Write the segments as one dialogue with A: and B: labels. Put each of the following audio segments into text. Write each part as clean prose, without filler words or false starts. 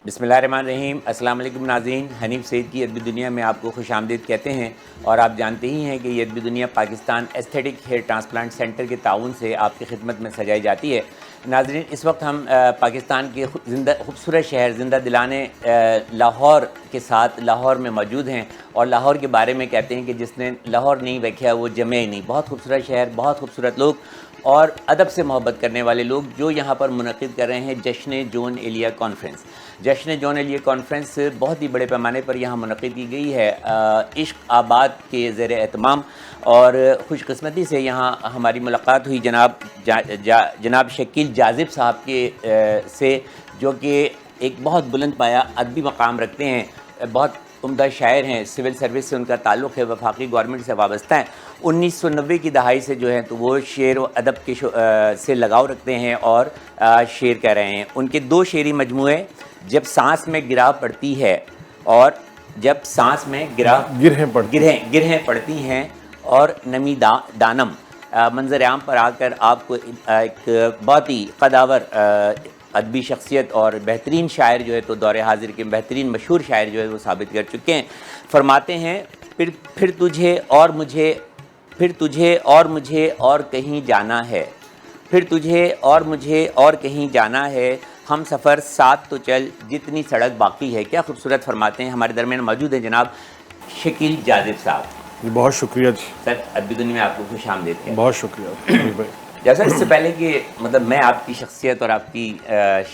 A: بسم اللہ الرحمن الرحیم۔ السلام علیکم ناظرین، حنیف سعید کی ادبی دنیا میں آپ کو خوش آمدید کہتے ہیں، اور آپ جانتے ہی ہیں کہ یہ ادبی دنیا Pakistan aesthetic hair transplant centre کے تعاون سے آپ کی خدمت میں سجائی جاتی ہے۔ ناظرین، اس وقت ہم پاکستان کے خوبصورت شہر زندہ دلانے لاہور کے ساتھ لاہور میں موجود ہیں، اور لاہور کے بارے میں کہتے ہیں کہ جس نے لاہور نہیں دیکھا وہ جمے نہیں۔ بہت خوبصورت شہر، بہت خوبصورت لوگ اور ادب سے محبت کرنے والے لوگ جو یہاں پر منعقد کر رہے ہیں جشن جون ایلیا کانفرنس۔ جشن جون ایلیا کانفرنس بہت ہی بڑے پیمانے پر یہاں منعقد کی گئی ہے عشق آباد کے زیر اہتمام، اور خوش قسمتی سے یہاں ہماری ملاقات ہوئی جناب شکیل جاذب صاحب کے سے، جو کہ ایک بہت بلند پایہ ادبی مقام رکھتے ہیں، بہت عمدہ شاعر ہیں، سول سروس سے ان کا تعلق ہے، وفاقی گورنمنٹ سے وابستہ ہیں۔ 1990 کی دہائی سے جو ہے تو وہ شعر و ادب کے سے لگاؤ رکھتے ہیں اور شعر کہہ رہے ہیں۔ ان کے 2 شعری مجموعے جب سانس میں گرہ پڑتی ہے اور جب سانس میں گرہیں پڑتی ہیں اور نمی دانم منظر عام پر آ کر آپ کو ایک بہت ہی قداور ادبی شخصیت اور بہترین شاعر جو ہے تو دور حاضر کے بہترین مشہور شاعر جو ہے وہ ثابت کر چکے ہیں۔ فرماتے ہیں پھر تجھے اور مجھے اور کہیں جانا ہے، پھر تجھے اور مجھے اور کہیں جانا ہے، ہم سفر ساتھ تو چل جتنی سڑک باقی ہے۔ کیا خوبصورت فرماتے ہیں۔ ہمارے درمیان موجود ہیں جناب شکیل جاذب صاحب۔
B: بہت شکریہ جی
A: سر، ادبی دنیا میں آپ کو خوش آمدید ہے۔
B: بہت شکریہ
A: جیسا اس سے پہلے کہ میں آپ کی شخصیت اور آپ کی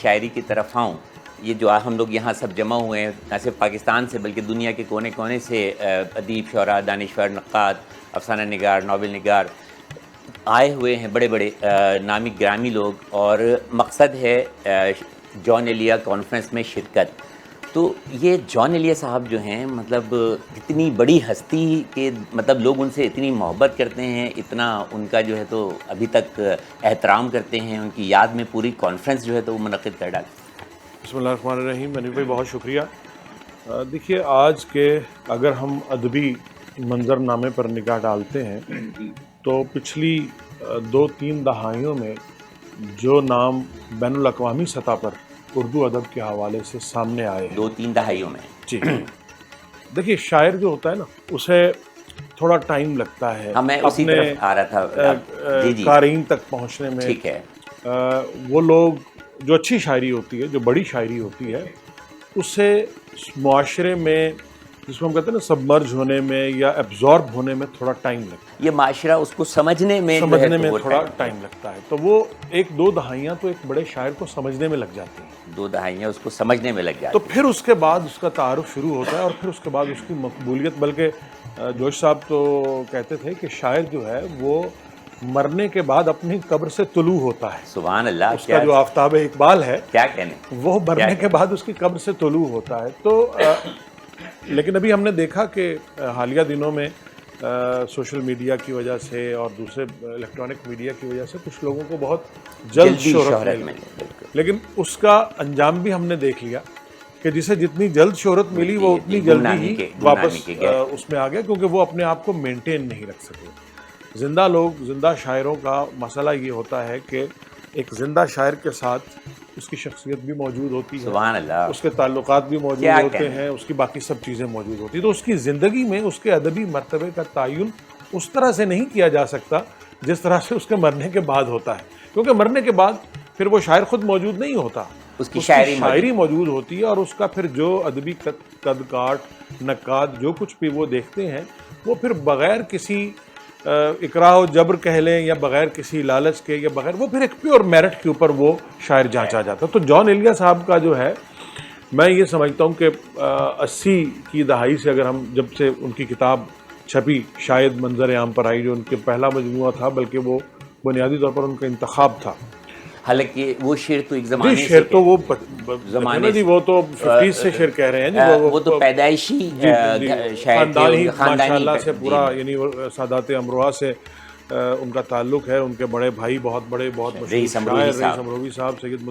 A: شاعری کی طرف آؤں، یہ جو ہم لوگ یہاں سب جمع ہوئے ہیں نہ صرف پاکستان سے بلکہ دنیا کے کونے کونے سے ادیب، شعراء، دانشور، نقاد، افسانہ نگار، ناول نگار آئے ہوئے ہیں، بڑے بڑے نامی گرامی لوگ، اور مقصد ہے جون ایلیا کانفرنس میں شرکت۔ تو یہ جون ایلیا صاحب جو ہیں اتنی بڑی ہستی کہ لوگ ان سے اتنی محبت کرتے ہیں، اتنا ان کا جو ہے تو ابھی تک احترام کرتے ہیں، ان کی یاد میں پوری کانفرنس جو ہے تو وہ منعقد کر ڈالتے ہیں۔
B: بسم اللہ الرحمن الرحیم۔ منیف بھائی بہت شکریہ۔ دیکھیے، آج کے اگر ہم ادبی منظر نامے پر نگاہ ڈالتے ہیں تو پچھلی 2-3 دہائیوں میں جو نام بین الاقوامی سطح پر اردو ادب کے حوالے سے سامنے آئے ہیں
A: 2-3 دہائیوں میں،
B: جی دیکھیے، شاعر جو ہوتا ہے نا، اسے تھوڑا ٹائم لگتا ہے
A: میں اسی
B: اپنے
A: طرف آ رہا تھا
B: قارئین تک پہنچنے میں۔
A: ٹھیک ہے۔
B: وہ لوگ جو اچھی شاعری ہوتی ہے، جو بڑی شاعری ہوتی ہے، اسے معاشرے میں جس میں ہم کہتے ہیں نا سبمرج ہونے میں یا ایبزارب ہونے میں تھوڑا ٹائم لگتا ہے،
A: یہ معاشرہ اس کو سمجھنے میں
B: تھوڑا ٹائم لگتا ہے۔ تو وہ 1-2 دہائیاں تو ایک بڑے شاعر کو سمجھنے میں لگ جاتی ہیں،
A: 2 دہائیاں اس کو سمجھنے میں لگ جاتی
B: تو پھر اس کے بعد اس کا تعارف شروع ہوتا ہے، اور پھر اس کے بعد اس کی مقبولیت، بلکہ جوش صاحب تو کہتے تھے کہ شاعر جو ہے وہ مرنے کے بعد اپنی قبر سے طلوع ہوتا ہے۔
A: سبحان اللہ،
B: اس کا جو آفتاب اقبال ہے،
A: کیا کہنے،
B: وہ مرنے کے بعد اس کی قبر سے طلوع ہوتا ہے۔ تو لیکن ابھی ہم نے دیکھا کہ حالیہ دنوں میں سوشل میڈیا کی وجہ سے اور دوسرے الیکٹرانک میڈیا کی وجہ سے کچھ لوگوں کو بہت جلد شہرت ملی، لیکن اس کا انجام بھی ہم نے دیکھ لیا کہ جسے جتنی جلد شہرت ملی وہ اتنی جلدی ہی واپس اس میں آ گیا، کیونکہ وہ اپنے آپ کو مینٹین نہیں رکھ سکے۔ زندہ شاعروں کا مسئلہ یہ ہوتا ہے کہ ایک زندہ شاعر کے ساتھ اس کی شخصیت بھی موجود ہوتی ہے،
A: سبحان اللہ،
B: اس کے تعلقات بھی موجود ہوتے ہیں، اس کی باقی سب چیزیں موجود ہوتی ہیں۔ تو اس کی زندگی میں اس کے ادبی مرتبے کا تعین اس طرح سے نہیں کیا جا سکتا جس طرح سے اس کے مرنے کے بعد ہوتا ہے، کیونکہ مرنے کے بعد پھر وہ شاعر خود موجود نہیں ہوتا،
A: اس کی شاعری
B: موجود ہوتی ہے، اور اس کا پھر جو ادبی قد کاٹ، نقاد جو کچھ بھی وہ دیکھتے ہیں، وہ پھر بغیر کسی اکراہ و جبر کہہ لیں یا بغیر کسی لالچ کے یا بغیر، وہ پھر ایک پیور میرٹ کے اوپر وہ شاعر جانچا جاتا ہے۔ تو جون ایلیا صاحب کا جو ہے، میں یہ سمجھتا ہوں کہ 80 کی دہائی سے اگر ہم جب سے ان کی کتاب چھپی، شاید منظر عام پر آئی، جو ان کے پہلا مجموعہ تھا، بلکہ وہ بنیادی طور پر ان کا انتخاب تھا۔
A: حالانکہ وہ شعر تو ایک زمانے سے،
B: شعر تو وہ زمانے جی، وہ تو 50 سے شعر کہہ رہے ہیں جی، وہ تو
A: پیدائشی شاعر تھے،
B: ماشاءاللہ سے پورا، یعنی سادات امروہہ سے ان کا تعلق ہے۔ ان کے بڑے بھائی بہت مشہور
A: رئیس
B: امروہی صاحب، سید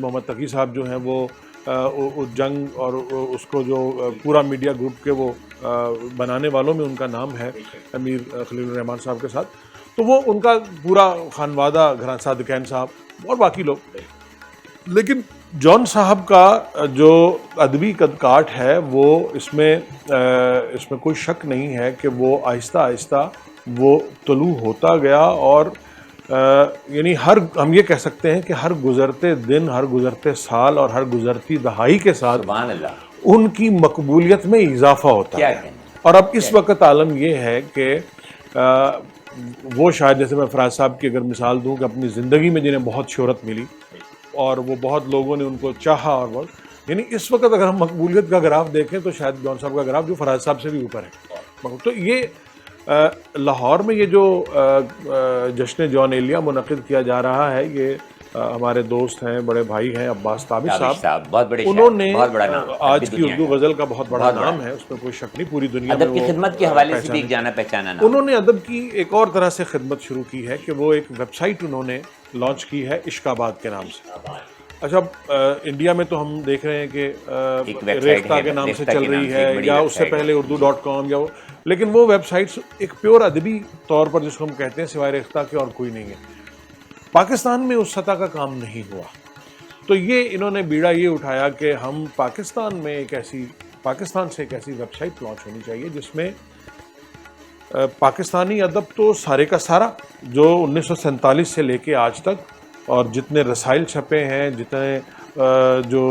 B: محمد تقی صاحب جو ہیں، وہ جنگ اور اس کو جو پورا میڈیا گروپ کے وہ بنانے والوں میں ان کا نام ہے، امیر خلیل الرحمان صاحب کے ساتھ۔ تو وہ ان کا پورا خانوادہ، گھران صادقین صاحب اور باقی لوگ، لیکن جون صاحب کا جو ادبی قدکاٹ ہے وہ اس میں کوئی شک نہیں ہے کہ وہ آہستہ آہستہ وہ طلوع ہوتا گیا، اور یعنی ہم یہ کہہ سکتے ہیں کہ ہر گزرتے دن، ہر گزرتے سال اور ہر گزرتی دہائی کے ساتھ
A: سبحان اللہ،
B: ان کی مقبولیت میں اضافہ ہوتا ہے۔ اور اب اس وقت عالم یہ ہے کہ وہ شاید، جیسے میں فراز صاحب کی اگر مثال دوں، کہ اپنی زندگی میں جنہیں بہت شہرت ملی اور وہ بہت لوگوں نے ان کو چاہا، اور بہت، یعنی اس وقت اگر ہم مقبولیت کا گراف دیکھیں تو شاید جون صاحب کا گراف جو فراز صاحب سے بھی اوپر ہے۔ تو یہ لاہور میں یہ جو جشن جون ایلیا منعقد کیا جا رہا ہے، یہ ہمارے دوست ہیں، بڑے بھائی ہیں عباس تابش صاحب،
A: بہت بڑے
B: انہوں نے
A: بہت بڑا نام،
B: آج کی اردو غزل کا بہت بڑا نام ہے، اس میں کوئی شک نہیں، پوری دنیا میں
A: ادب کی خدمت کے حوالے سے بھی ایک جانا پہچانا نام۔
B: انہوں نے ادب کی ایک اور طرح سے خدمت شروع کی ہے کہ وہ ایک ویب سائٹ انہوں نے لانچ کی ہے عشق آباد کے نام سے۔ اچھا، انڈیا میں تو ہم دیکھ رہے ہیں کہ ریختہ کے نام سے چل رہی ہے، یا اس سے پہلے urdu.com، یا وہ، لیکن وہ ویب سائٹس ایک پیور ادبی طور پر جس کو ہم کہتے ہیں سوائے ریختہ کے اور کوئی نہیں ہے۔ پاکستان میں اس سطح کا کام نہیں ہوا، تو یہ انہوں نے بیڑا یہ اٹھایا کہ ہم پاکستان میں پاکستان سے ایک ایسی ویب سائٹ لانچ ہونی چاہیے جس میں پاکستانی ادب تو سارے کا سارا، جو 1947 سے لے کے آج تک، اور جتنے رسائل چھپے ہیں، جتنے جو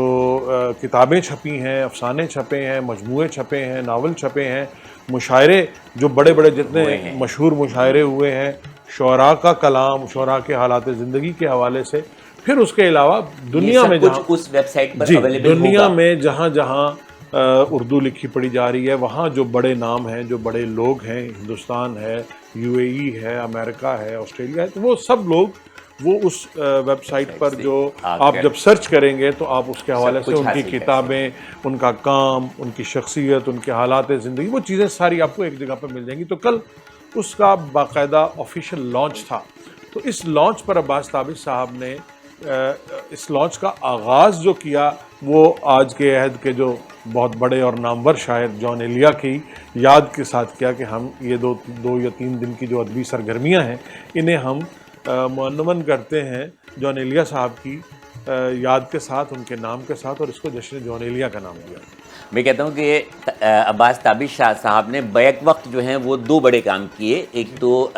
B: کتابیں چھپی ہیں، افسانے چھپے ہیں، مجموعے چھپے ہیں، ناول چھپے ہیں، مشاعرے جو بڑے بڑے جتنے مشہور مشاعرے ہوئے ہیں، شعراء کا کلام، شعراء کے حالات زندگی کے حوالے سے، پھر اس کے علاوہ دنیا میں
A: کچھ اس ویب سائٹ پر اویلیبل ہوگا۔
B: دنیا میں جہاں جہاں اردو لکھی پڑھی جا رہی ہے، وہاں جو بڑے نام ہیں، جو بڑے لوگ ہیں، ہندوستان ہے، UAE ہے، امریکہ ہے، آسٹریلیا ہے، تو وہ سب لوگ وہ اس ویب سائٹ پر جو آپ جب سرچ کریں گے تو آپ اس کے حوالے سے ان کی کتابیں، ان کا کام، ان کی شخصیت، ان کے حالات زندگی، وہ چیزیں ساری آپ کو ایک جگہ پہ مل جائیں گی۔ تو کل اس کا باقاعدہ آفیشیل لانچ تھا، تو اس لانچ پر عباس تابش صاحب نے اس لانچ کا آغاز جو کیا وہ آج کے عہد کے جو بہت بڑے اور نامور شاعر جون ایلیا کی یاد کے ساتھ کیا کہ ہم یہ دو یا تین دن کی جو ادبی سرگرمیاں ہیں انہیں ہم منعقد کرتے ہیں جون ایلیا صاحب کی یاد کے ساتھ، ان کے نام کے ساتھ، اور اس کو جشن جون ایلیا کا نام دیا۔
A: میں کہتا ہوں کہ عباس تابش صاحب نے بیک وقت جو ہیں وہ دو بڑے کام کیے۔ ایک تو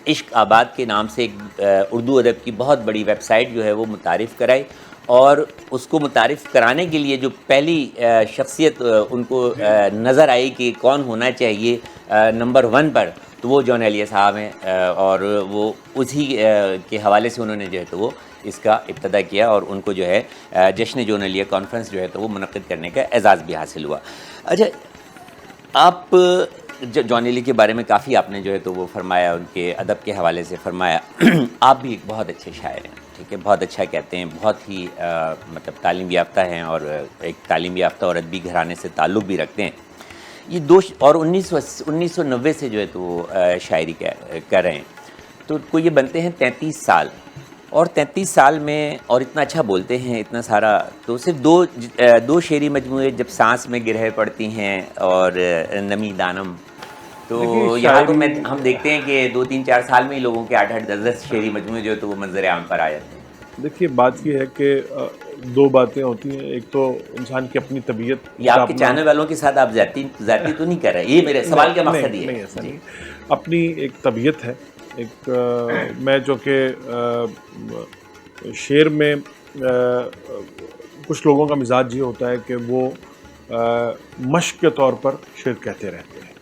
A: عشق آباد کے نام سے ایک اردو ادب کی بہت بڑی ویب سائٹ جو ہے وہ متعارف کرائی، اور اس کو متعارف کرانے کے لیے جو پہلی شخصیت ان کو نظر آئی کہ کون ہونا چاہیے نمبر 1 پر، تو وہ جون ایلیا صاحب ہیں، اور وہ اسی کے حوالے سے انہوں نے جو ہے تو وہ اس کا ابتدا کیا، اور ان کو جو ہے جشن جون ایلیا کانفرنس جو ہے تو وہ منعقد کرنے کا اعزاز بھی حاصل ہوا۔ اچھا، آپ جون ایلیا کے بارے میں کافی آپ نے جو ہے تو وہ فرمایا، ان کے ادب کے حوالے سے فرمایا۔ آپ بھی ایک بہت اچھے شاعر ہیں، ٹھیک ہے، بہت اچھا کہتے ہیں، بہت ہی مطلب تعلیم یافتہ ہیں، اور ایک تعلیم یافتہ اور ادبی گھرانے سے تعلق بھی رکھتے ہیں۔ یہ اور 1990 سے جو ہے تو وہ شاعری کر رہے ہیں، تو کو یہ بنتے ہیں 33 سال، اور 33 سال میں اور اتنا اچھا بولتے ہیں، اتنا سارا، تو صرف دو شعری مجموعے جب سانس میں گرہ پڑتی ہیں اور نمی دانم، تو یہاں تو ہم دیکھتے ہیں کہ 2-3-4 سال میں ہی لوگوں کے 8-8 10 شعری مجموعے جو ہے تو وہ منظر عام پر آ جاتے ہیں۔
B: دیکھیے، بات یہ ہے کہ دو باتیں ہوتی ہیں، ایک تو انسان کی اپنی طبیعت،
A: یہ آپ کے چینل والوں کے ساتھ آپ ذاتی تو نہیں کر رہے، یہ میرے سوال کا مقصد یہ ہے۔
B: نہیں، اپنی ایک طبیعت ہے، ایک میں جو کہ شعر میں کچھ لوگوں کا مزاج یہ ہوتا ہے کہ وہ مشق کے طور پر شعر کہتے رہتے ہیں،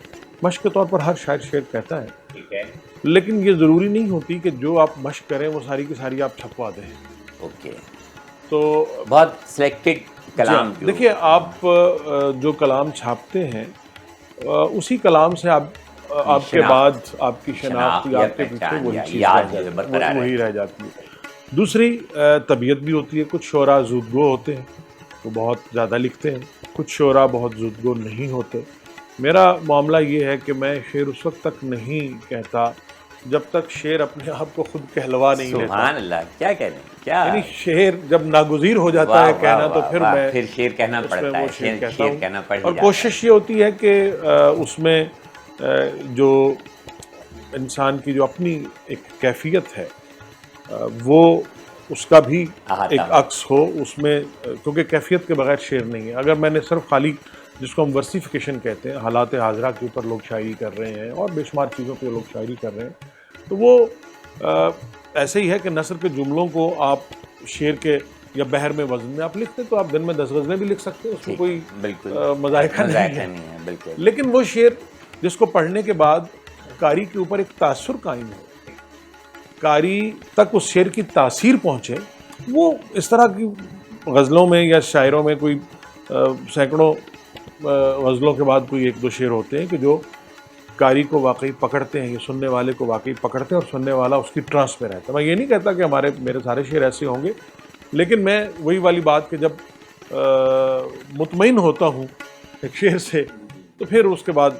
B: مشق کے طور پر ہر شاعر شعر کہتا ہے، لیکن یہ ضروری نہیں ہوتی کہ جو آپ مشق کریں وہ ساری کی ساری آپ چھپوا دیں۔
A: اوکے،
B: تو
A: بہت سلیکٹڈ کلام،
B: دیکھیے، آپ جو کلام چھاپتے ہیں اسی کلام سے آپ کے بعد آپ کی شناخت یا آپ کے پیچھے وہی چیز وہی رہ جاتی ہے۔ دوسری طبیعت بھی ہوتی ہے، کچھ شعراء زودگو ہوتے ہیں، وہ بہت زیادہ لکھتے ہیں، کچھ شعراء بہت زودگو نہیں ہوتے۔ میرا معاملہ یہ ہے کہ میں شعر اس وقت تک نہیں کہتا جب تک شعر اپنے آپ کو خود کہلوا نہیں لیتا۔
A: سبحان اللہ، کیا کہہ رہے ہیں، کیا
B: یعنی شعر جب ناگزیر ہو جاتا ہے کہنا، تو پھر
A: شعر کہنا پڑتا ہے، شعر کہنا پڑ جاتا ہے،
B: اور کوشش یہ ہوتی ہے کہ اس میں جو انسان کی جو اپنی ایک کیفیت ہے وہ اس کا بھی
A: احاطہ
B: ایک عکس ہو اس میں، کیونکہ کیفیت کے بغیر شعر نہیں ہے. اگر میں نے صرف خالی جس کو ہم ورسیفیکیشن کہتے ہیں، حالات حاضرہ کے اوپر لوگ شاعری کر رہے ہیں اور بے شمار چیزوں پہ لوگ شاعری کر رہے ہیں، تو وہ ایسے ہی ہے کہ نثر کے جملوں کو آپ شعر کے یا بحر میں وزن میں آپ لکھتے تو آپ دن میں 10 غزلیں بھی لکھ سکتے ہیں، اس میں کوئی
A: بالکل
B: مذائقہ نہیں ہے.
A: بالکل.
B: لیکن وہ شعر جس کو پڑھنے کے بعد قاری کے اوپر ایک تاثر قائم ہو، قاری تک اس شعر کی تاثیر پہنچے، وہ اس طرح کی غزلوں میں یا شاعروں میں کوئی سینکڑوں غزلوں کے بعد کوئی ایک دو شعر ہوتے ہیں کہ جو قاری کو واقعی پکڑتے ہیں، یہ سننے والے کو واقعی پکڑتے ہیں اور سننے والا اس کی ٹرانس میں رہتا ہے. میں یہ نہیں کہتا کہ میرے سارے شعر ایسے ہوں گے، لیکن میں وہی والی بات کہ جب مطمئن ہوتا ہوں ایک شعر سے تو پھر اس کے بعد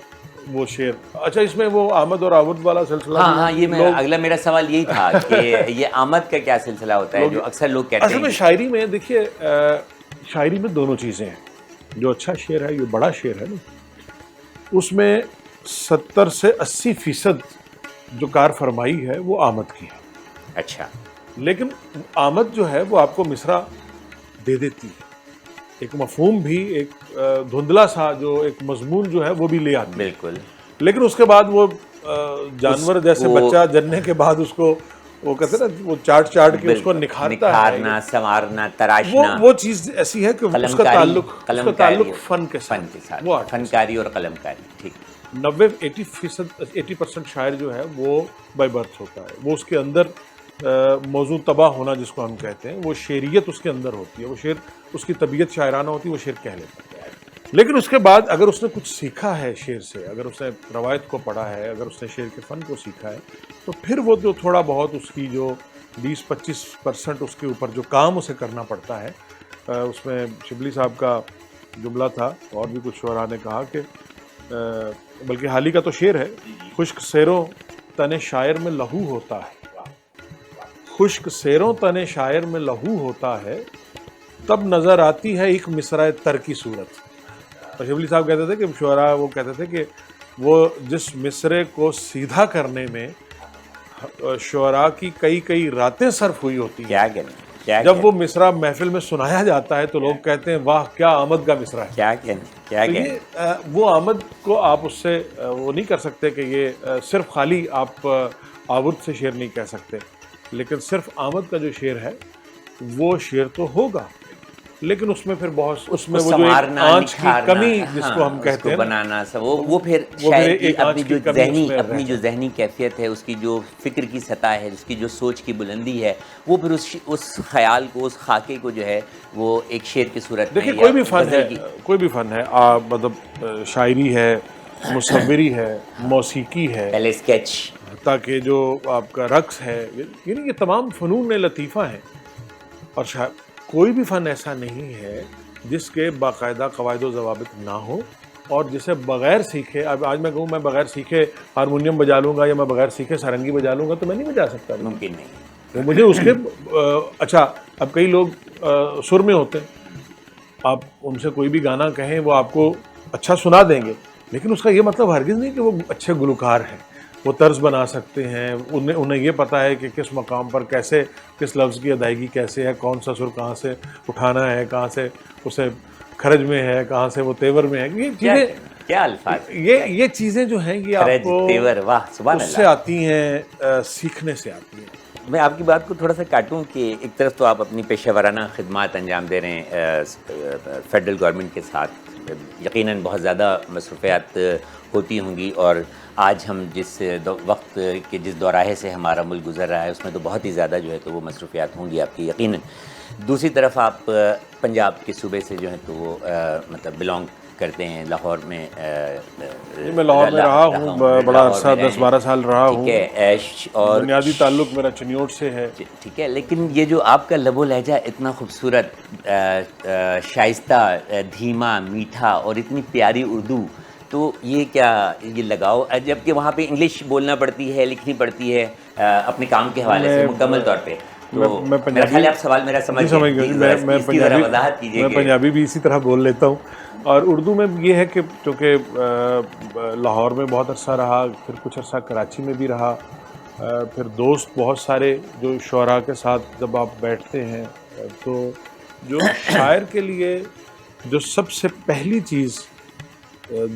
B: وہ شعر. اچھا، اس میں وہ آمد اور آورد والا سلسلہ،
A: ہاں یہ اگلا میرا سوال یہی تھا کہ یہ آمد کا کیا سلسلہ ہوتا ہے جو اکثر لوگ کہتے ہیں.
B: اصل میں شاعری میں دیکھیے، شاعری میں دونوں چیزیں ہیں. جو اچھا شعر ہے، جو بڑا شعر ہے نا، اس میں 70 سے 80% جو کار فرمائی ہے وہ آمد کی ہے.
A: اچھا.
B: لیکن آمد جو ہے وہ آپ کو مصرع دے دیتی ہے، ایک مفہوم بھی، ایک دھندلا سا جو ایک مضمون جو ہے وہ بھی لے آتی ہے.
A: بالکل.
B: لیکن اس کے بعد وہ جانور جیسے بچہ جننے کے بعد اس کو وہ کہتے ہیں نا، وہ چاٹ کے اس کو نکھارتا ہے،
A: نکھارنا، سنوارنا، تراشنا.
B: وہ چیز ایسی ہے کہ اس کا تعلق فن کے ساتھ، وہ
A: فنکاری اور قلم کاری. ٹھیک.
B: 80% شاعر جو ہے وہ بائی برتھ ہوتا ہے، وہ اس کے اندر موضوع تباہ ہونا جس کو ہم کہتے ہیں، وہ شعریت اس کے اندر ہوتی ہے، وہ شعر اس کی طبیعت شاعرانہ ہوتی ہے، وہ شعر کہہ لیتا ہے. لیکن اس کے بعد اگر اس نے کچھ سیکھا ہے شعر سے، اگر اس نے روایت کو پڑھا ہے، اگر اس نے شعر کے فن کو سیکھا ہے، تو پھر وہ جو تھوڑا بہت اس کی جو 20-25% اس کے اوپر جو کام اسے کرنا پڑتا ہے. اس میں شبلی صاحب کا جملہ تھا اور بھی کچھ شعراء نے کہا کہ بلکہ حالی کا تو شعر ہے، خشک سیروں تن شاعر میں لہو ہوتا ہے، خشک سیروں تن شاعر میں لہو ہوتا ہے، تب نظر آتی ہے ایک مصرع تر کی صورت. اور شبلی صاحب کہتے تھے کہ شعراء وہ کہتے تھے کہ وہ جس مصرے کو سیدھا کرنے میں شعراء کی کئی راتیں صرف ہوئی ہوتی ہیں، جب وہ مصرع محفل میں سنایا جاتا ہے تو لوگ کہتے ہیں واہ کیا آمد کا مصرع ہے. وہ آمد کو آپ اس سے وہ نہیں کر سکتے کہ یہ صرف خالی آپ آورد سے شعر نہیں کہہ سکتے، لیکن صرف آمد کا جو شعر ہے وہ شعر تو ہوگا، لیکن اس میں پھر بہت اس میں وہ جو ایک آنچ کی کمی جس کو ہم کہتے ہیں
A: بنانا، وہ پھر شاعر کی اپنی جو ذہنی کیفیت ہے، اس کی جو فکر کی سطح ہے، اس کی جو سوچ کی بلندی ہے، وہ پھر اس خیال کو، اس خاکے کو جو ہے وہ ایک شعر کی صورت میں.
B: دیکھیے کوئی بھی فن ہے، مطلب شاعری ہے، مصوری ہے، موسیقی ہے،
A: پہلے اسکیچ،
B: تاکہ جو آپ کا رقص ہے، یعنی یہ تمام فنون میں لطیفہ ہیں. اور کوئی بھی فن ایسا نہیں ہے جس کے باقاعدہ قواعد و ضوابط نہ ہو اور جسے بغیر سیکھے. اب آج میں کہوں میں بغیر سیکھے ہارمونیم بجا لوں گا یا میں بغیر سیکھے سارنگی بجا لوں گا تو میں نہیں بجا سکتا.
A: ممکن نہیں.
B: تو مجھے اس کے اچھا، اب کئی لوگ سر میں ہوتے ہیں، آپ ان سے کوئی بھی گانا کہیں وہ آپ کو اچھا سنا دیں گے، لیکن اس کا یہ مطلب ہرگز نہیں کہ وہ اچھے گلوکار ہیں. وہ طرز بنا سکتے ہیں، انہیں یہ پتہ ہے کہ کس مقام پر کیسے، کس لفظ کی ادائیگی کیسے ہے، کون سا سر کہاں سے اٹھانا ہے، کہاں سے اسے کھرج میں ہے، کہاں سے وہ تیور میں ہے. یہ چیزیں
A: کیا الفاظ،
B: یہ چیزیں جو ہیں یہ آپ کو اس سے آتی ہیں، سیکھنے سے آتی ہیں.
A: میں آپ کی بات کو تھوڑا سا کاٹوں کہ ایک طرف تو آپ اپنی پیشہ ورانہ خدمات انجام دے رہے ہیں فیڈرل گورنمنٹ کے ساتھ، یقیناً بہت زیادہ مصروفیات ہوتی ہوں گی، اور آج ہم جس وقت کے جس دوراہے سے ہمارا ملک گزر رہا ہے اس میں تو بہت ہی زیادہ جو ہے تو وہ مصروفیات ہوں گی آپ کی یقیناً. دوسری طرف آپ پنجاب کے صوبے سے جو ہے تو وہ مطلب بلانگ کرتے ہیں. لاہور میں
B: میں لاہور میں رہا ہوں بڑا عرصہ، 10-12 سال رہا ہوں.
A: ٹھیک ہے، اور
B: بنیادی تعلق میرا چنیوٹ سے ہے.
A: ٹھیک ہے، لیکن یہ جو آپ کا لب و لہجہ اتنا خوبصورت، شائستہ، دھیما، میٹھا اور اتنی پیاری اردو، تو یہ کیا یہ لگاؤ، جبکہ وہاں پہ انگلش بولنا پڑتی ہے، لکھنی پڑتی ہے اپنے کام کے حوالے سے مکمل طور پہ. تو میرا خیال ہے آپ سوال میرا سمجھ گئے، اس کی ذرا وضاحت کیجیے.
B: میں پنجابی بھی اسی طرح بول لیتا ہوں، اور اردو میں یہ ہے کہ چونکہ لاہور میں بہت عرصہ رہا، پھر کچھ عرصہ کراچی میں بھی رہا، پھر دوست بہت سارے جو شعراء کے ساتھ جب آپ بیٹھتے ہیں تو جو شاعر کے لیے جو سب سے پہلی چیز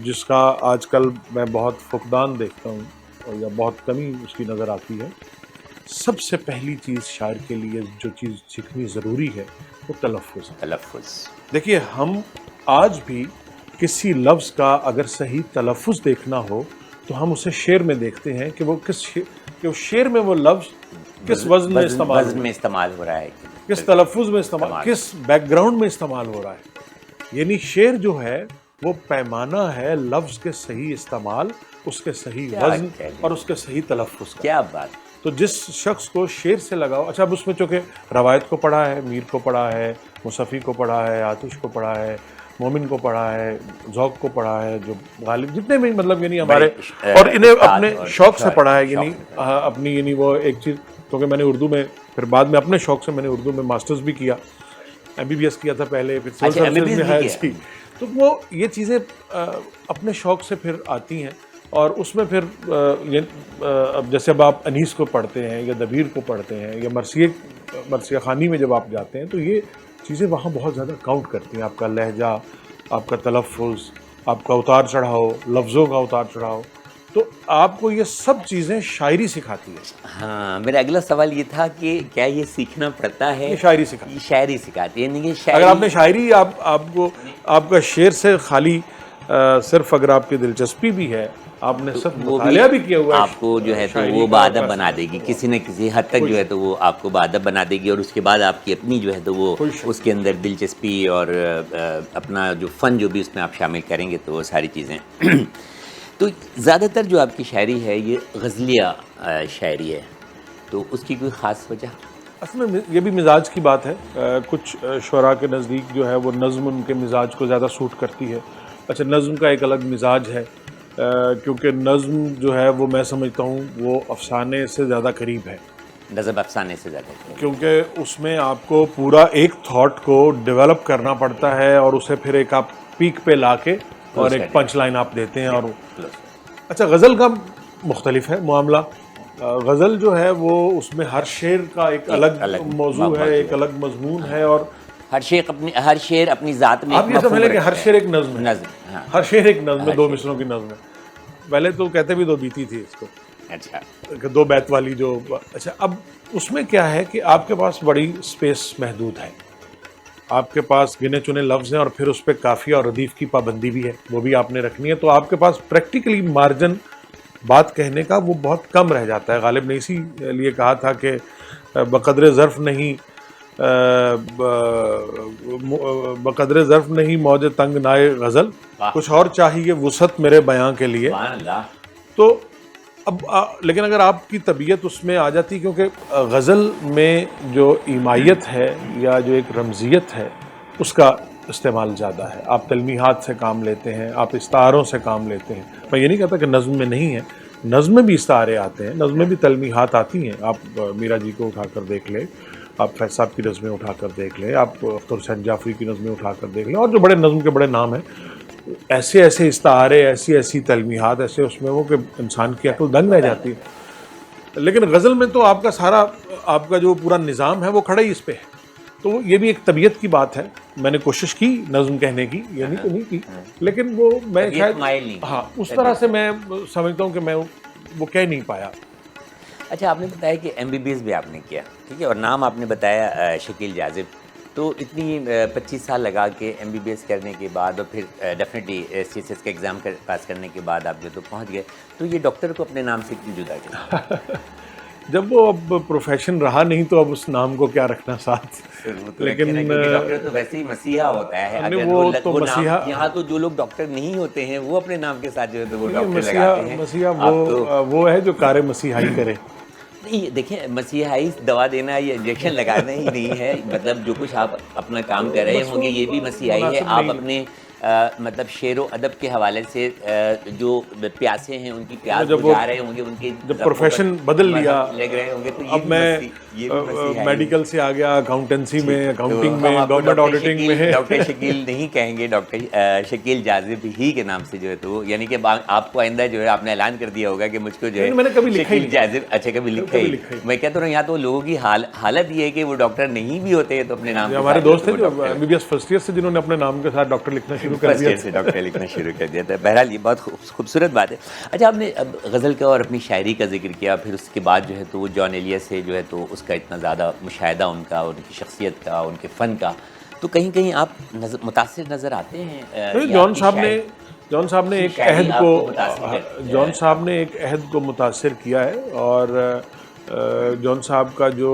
B: جس کا آج کل میں بہت فقدان دیکھتا ہوں اور یا بہت کمی اس کی نظر آتی ہے، سب سے پہلی چیز شاعر کے لیے جو چیز سیکھنی ضروری ہے وہ تلفظ ہے۔
A: تلفظ،
B: دیکھیے ہم آج بھی کسی لفظ کا اگر صحیح تلفظ دیکھنا ہو تو ہم اسے شعر میں دیکھتے ہیں کہ وہ کہ شعر میں وہ لفظ کس وزن میں استعمال
A: وزن میں استعمال ہو رہا ہے،
B: کس تلفظ میں استعمال، کس بیک گراؤنڈ میں استعمال ہو رہا ہے۔ یعنی شعر جو ہے وہ پیمانہ ہے لفظ کے صحیح استعمال، اس کے صحیح وزن اور اس کے صحیح تلفظ کا۔
A: کیا بات!
B: تو جس شخص کو شعر سے لگاؤ، اچھا اب اس میں چونکہ روایت کو پڑھا ہے، میر کو پڑھا ہے، مصفی کو پڑھا ہے، آتش کو پڑھا ہے، مومن کو پڑھا ہے، ذوق کو پڑھا ہے، جو غالب جتنے بھی مطلب یعنی ہمارے، اور انہیں اپنے شوق سے پڑھا ہے، یعنی اپنی یعنی وہ ایک چیز، کیونکہ میں نے اردو میں پھر بعد میں اپنے شوق سے میں نے اردو میں ماسٹرز بھی کیا، MBBS کیا تھا پہلے، پھر سول سروسز میں ہے جی، تو وہ یہ چیزیں اپنے شوق سے پھر آتی ہیں، اور اس میں پھر اب جیسے اب آپ انیس کو پڑھتے ہیں یا دبیر کو پڑھتے ہیں یا مرثیہ خوانی میں جب آپ جاتے ہیں تو یہ چیزیں وہاں بہت زیادہ کاؤنٹ کرتی ہیں، آپ کا لہجہ، آپ کا تلفظ، آپ کا اتار چڑھاؤ، لفظوں کا اتار چڑھاؤ، تو آپ کو یہ سب چیزیں شاعری سکھاتی ہے۔
A: ہاں، میرا اگلا سوال یہ تھا کہ کیا یہ سیکھنا پڑتا ہے؟
B: یہ شاعری سکھاتی ہے،
A: یہ شاعری سکھاتی ہے، یعنی کہ
B: اگر آپ نے شاعری آپ کو آپ کا شعر سے خالی صرف اگر آپ کی دلچسپی بھی ہے، آپ نے صرف مطالعہ بھی کیا ہوا ہے،
A: آپ کو جو ہے تو وہ باادب بنا دے گی، کسی نہ کسی حد تک جو ہے تو وہ آپ کو باادب بنا دے گی، اور اس کے بعد آپ کی اپنی جو ہے تو وہ اس کے اندر دلچسپی اور اپنا جو فن جو بھی اس میں آپ شامل کریں گے تو وہ ساری چیزیں تو زیادہ تر جو آپ کی شاعری ہے یہ غزلیہ شاعری ہے، تو اس کی کوئی خاص وجہ؟
B: اصل میں یہ بھی مزاج کی بات ہے، کچھ شعراء کے نزدیک جو ہے وہ نظم ان کے مزاج کو زیادہ سوٹ کرتی ہے۔ اچھا، نظم کا ایک الگ مزاج ہے، کیونکہ نظم جو ہے وہ میں سمجھتا ہوں وہ افسانے سے زیادہ قریب ہے،
A: نظم افسانے سے زیادہ،
B: کیونکہ اس میں آپ کو پورا ایک تھاٹ کو ڈیولپ کرنا پڑتا ہے اور اسے پھر ایک آپ پیک پہ لا کے اور ایک پنچ لائن آپ دیتے ہیں۔ اور اچھا، غزل کا مختلف ہے معاملہ، غزل جو ہے وہ اس میں ہر شعر کا ایک الگ موضوع ہے، ایک الگ مضمون ہے، اور
A: ہر شعر اپنی ذات میں
B: آپ یہ سمجھ لیں کہ ہر شعر ایک نظم ہے،
A: ہاں،
B: ہر شعر ایک نظم ہے، دو مصروں کی نظم ہے۔ پہلے تو کہتے بھی دو بیتی تھی اس کو،
A: اچھا،
B: کہ دو بیت والی جو، اچھا اب اس میں کیا ہے کہ آپ کے پاس بڑی سپیس محدود ہے، آپ کے پاس گنے چنے لفظ ہیں اور پھر اس پہ قافیہ اور ردیف کی پابندی بھی ہے، وہ بھی آپ نے رکھنی ہے، تو آپ کے پاس پریکٹیکلی مارجن بات کہنے کا وہ بہت کم رہ جاتا ہے۔ غالب نے اسی لیے کہا تھا کہ بقدر ظرف نہیں موج تنگ نائے غزل، کچھ اور چاہیے وسعت میرے بیاں کے لیے۔ تو اب لیکن اگر آپ کی طبیعت اس میں آ جاتی، کیونکہ غزل میں جو ایمائیت ہے یا جو ایک رمزیت ہے اس کا استعمال زیادہ ہے، آپ تلمیحات سے کام لیتے ہیں، آپ استعاروں سے کام لیتے ہیں۔ میں یہ نہیں کہتا کہ نظم میں نہیں ہے، نظم میں بھی استعارے آتے ہیں، نظم میں بھی تلمیحات آتی ہیں، آپ میرا جی کو اٹھا کر دیکھ لیں، آپ فیض صاحب کی نظمیں اٹھا کر دیکھ لیں، آپ اختر حسین جعفری کی نظمیں اٹھا کر دیکھ لیں، اور جو بڑے نظم کے بڑے نام ہیں، ایسے ایسے استعارے، ایسی تلمیحات ایسے اس میں وہ کہ انسان کی عقل دنگ رہ جاتی ہے۔ لیکن غزل میں تو آپ کا سارا، آپ کا جو پورا نظام ہے وہ کھڑا ہی اس پہ ہے، تو یہ بھی ایک طبیعت کی بات ہے۔ میں نے کوشش کی نظم کہنے کی، یعنی تو نہیں کی، لیکن وہ میں شاید ہاں اس طرح سے میں سمجھتا ہوں کہ میں وہ کہہ نہیں پایا۔
A: اچھا، آپ نے بتایا کہ MBBS بھی آپ نے کیا، ٹھیک ہے، اور نام آپ نے بتایا شکیل جاذب، تو اتنی 25 سال لگا کے MBBS کرنے کے بعد اور پھر ڈیفینیٹلی CSS کا ایگزام پاس کرنے کے بعد آپ جو تو پہنچ گئے، تو یہ ڈاکٹر کو اپنے نام سے کیوں جدا کیا؟
B: جب وہ اب پروفیشن رہا نہیں تو اب اس نام کو کیا رکھنا ساتھ، لیکن
A: ڈاکٹر تو ویسے ہی مسیحا ہوتا ہے، اگر
B: وہ تو مسیحا،
A: یہاں تو جو لوگ ڈاکٹر نہیں ہوتے ہیں وہ اپنے نام کے ساتھ جو ہے تو وہ ڈاکٹر لگاتے ہیں۔
B: مسیحا وہ ہے جو کار مسیحائی کرے۔
A: نہیں، دیکھیں، مسیحائی دوا دینا یا انجیکشن لگانا ہی نہیں ہے، مطلب جو کچھ آپ اپنا کام کر رہے ہوں گے یہ بھی مسیحائی ہے، آپ اپنے مطلب شعر و ادب کے حوالے سے جو پیاسے ہیں ان کی پیاس بجھا رہے ہوں گے، ان کے
B: جب پروفیشن بدل لیا
A: لگ رہے ہوں گے، تو
B: اب میں میڈیکل سے آ گیا اکاؤنٹنسی میں، اکاؤنٹنگ میں، گورنمنٹ آڈیٹنگ میں.
A: ڈاکٹر شکیل نہیں کہیں گے، ڈاکٹر شکیل جاذب ہی کے نام سے جو ہے تو یعنی کہ آپ کو آئندہ جو ہے آپ نے اعلان کر دیا ہوگا کہ مجھ کو جو ہے
B: میں نے کبھی لکھا ہی
A: شکیل جاذب. اچھا کبھی لکھا ہی. میں کہتا ہوں یہاں تو لوگوں کی حالت یہ ہے کہ وہ ڈاکٹر نہیں بھی ہوتے تو اپنے نام.
B: ہمارے دوست تھے جو MBBS فرسٹ ایئر سے جنہوں نے اپنے نام کے ساتھ ڈاکٹر لکھنا شروع کر دیا.
A: ڈاکٹر لکھنا شروع کر دیا تھا. بہرحال یہ بہت خوبصورت بات ہے. اچھا آپ نے اب غزل کا اور اپنی شاعری کا ذکر کیا، پھر اس کے بعد جو ہے تو جان ایلیا سے جو ہے تو اس کا اتنا زیادہ مشاہدہ ان کا، ان کی شخصیت کا، ان کے فن کا، تو کہیں کہیں آپ متاثر نظر آتے ہیں.
B: جان صاحب نے ایک عہد کو متاثر کیا ہے، اور جان صاحب کا جو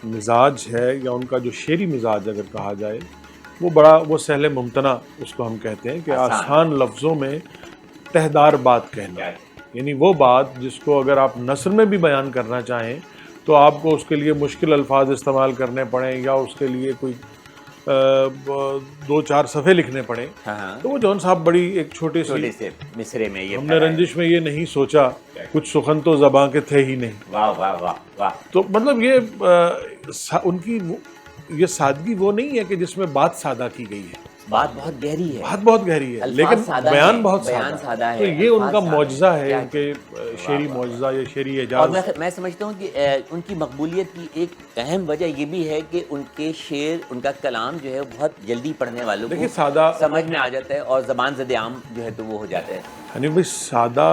B: مزاج ہے یا ان کا جو شعری مزاج اگر کہا جائے وہ سہل ممتنع اس کو ہم کہتے ہیں کہ آسان لفظوں میں تہدار بات کہنا، یعنی وہ بات جس کو اگر آپ نثر میں بھی بیان کرنا چاہیں تو آپ کو اس کے لیے مشکل الفاظ استعمال کرنے پڑیں یا اس کے لیے کوئی 2-4 صفحے لکھنے پڑیں. تو وہ جان صاحب بڑی ایک چھوٹے سے
A: مصرے میں
B: ہم نے رنجش میں یہ نہیں سوچا، کچھ سخن تو زباں کے تھے ہی نہیں.
A: واہ واہ واہ واہ.
B: تو مطلب یہ ان کی یہ سادگی وہ نہیں ہے کہ جس میں بات سادہ کی گئی ہے،
A: بات بہت گہری ہے،
B: بات بہت گہری ہے، لیکن بیان بہت سادہ ہے. تو یہ ان کا معجزہ ہے، ان کے شعری معجزہ یا شعری اعجاز.
A: اور میں سمجھتا ہوں کہ ان کی مقبولیت کی ایک اہم وجہ یہ بھی ہے کہ ان کے شعر، ان کا کلام جو ہے بہت جلدی پڑھنے والوں کو
B: سادہ
A: سمجھ میں آ جاتا ہے اور زبان زد عام جو ہے تو وہ ہو جاتا ہے.
B: یعنی بھائی سادہ